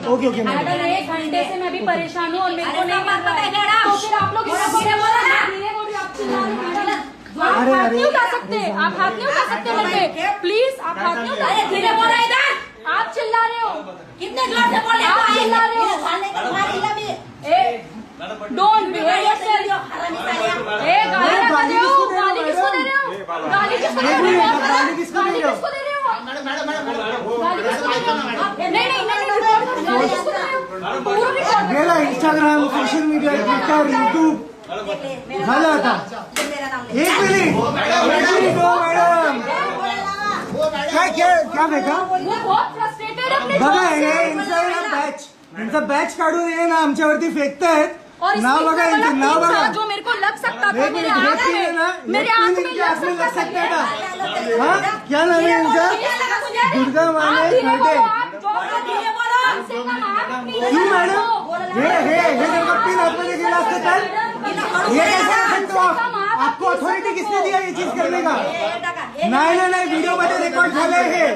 Okay okay madam 1 घंटे से मैं भी परेशान हूँ और मेरे को नहीं मिल रहा है, तो फिर आप लोग आप चिल्ला रहे हैं। आप हाथ नहीं उठा सकते, आप हाथ नहीं उठा सकते मेरे पे, प्लीज आप हाथ नहीं उठा सकते। आप चिल्ला रहे हो, कितने जोर से बोल रहे हो? आप चिल्ला रहे हो। Don't behave yourself. गाली ना दे रहे हो, गाली किसको दे रहे हो? गाली किसको दे रहे हो? गाली किसको दे रहे हो? गाली किसको दे रहे हो? नहीं रिकॉर्ड करो, गाली किसको दे रहे हो? पूरा रिकॉर्ड गेला Instagram social media Twitter YouTube झालं आता 1 मिनिट मैडम काय क्या फेका वो बहुत फ्रस्ट्रेटेड है अपने बघा job हे से। यांचा बॅच काढून हे ना आमच्यावरती फेकतायत और इसमें नाव बघा इतना यांचे बड़ा नाव pin था बघा जो मेरे को लग सकता था, एक मेरे मिनट आंख में लग सकता था। हाँ क्या नाम है इनका दुर्गा माने खर्डे क्यों मैडम हे जर का पिन आतमध्ये गेला असतं तर ये कैसे कर सकते हो आप? आपको अथॉरिटी किसने दिया ये चीज करने का? नहीं वीडियो में रिकॉर्ड झाले है,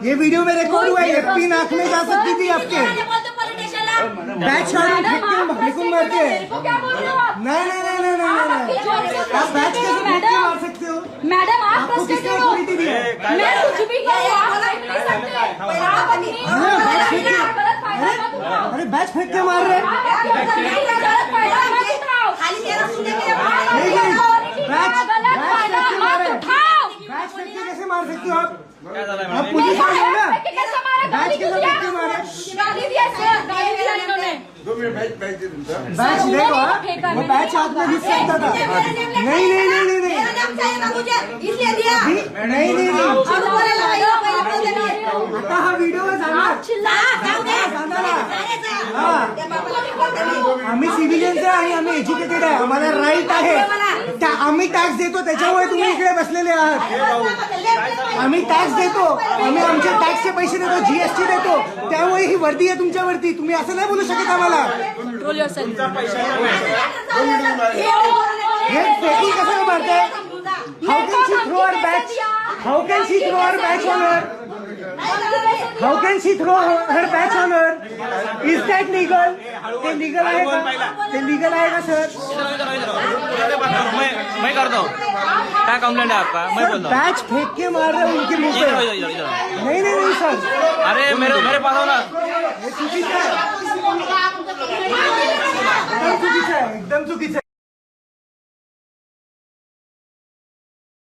ये वीडियो में रिकॉर्ड हुआ है, ये पिन आंख में जा सकती थी आपके बैच काढून फेंकून मारते। नहीं आप बैच कैसे फेंक के मार सकते हो? मैडम आप आपको किसने फ्रस्ट्रेटेड हो, अथॉरिटी दी है? मैं कुछ भी करूँ, आप फेंक नहीं सकते। आप अपनी गलत फायदा मत उठाओ। अरे बैच फेंक के मार रहे हैं। आप गलत फायदा मत उठाओ। गलत फायदा मत उठाओ। बैच फेंक के कैसे मार सकते हो आप पुलिस वाले हो ना? बैच के साथ फेंक के मारे गाली दिया सर, गाली दिया इन्होंने। बैच देखो वो बैच हाथ में घुस सकता था। नहीं इसलिए दिया नहीं आता हा व्हिडिओ जाणार आम्ही सिव्हिलियन्स आहे आणि आम्ही एज्युकेटेड आहे, आम्हाला राईट आहे, आम्ही टॅक्स देतो त्याच्यामुळे तुम्ही इकडे बसलेले आहात। आम्ही टॅक्स देतो, आम्ही आमचे टॅक्सचे पैसे देतो, जीएसटी देतो, त्यामुळे ही वर्दी आहे तुमच्यावरती, तुम्ही असं नाही बोलू शकत आम्हाला। हे फेकिंग कसं मारताय? How can she throw our batch? How can she throw our batch on her? How can she throw her batch on her? Is that legal? ते लीगल आहे का? ते लीगल आहे का सर? मैं करता हूँ, क्या कंप्लेंट है आपका? मैं बोलता हूँ। बैच फेंक के मार रहे हो उनके मुंह पे। नहीं सर, अरे मेरे पास हो ना। हे चुकीचं आहे, एकदम चुकीचं आहे, एकदम चुकीचं आहे।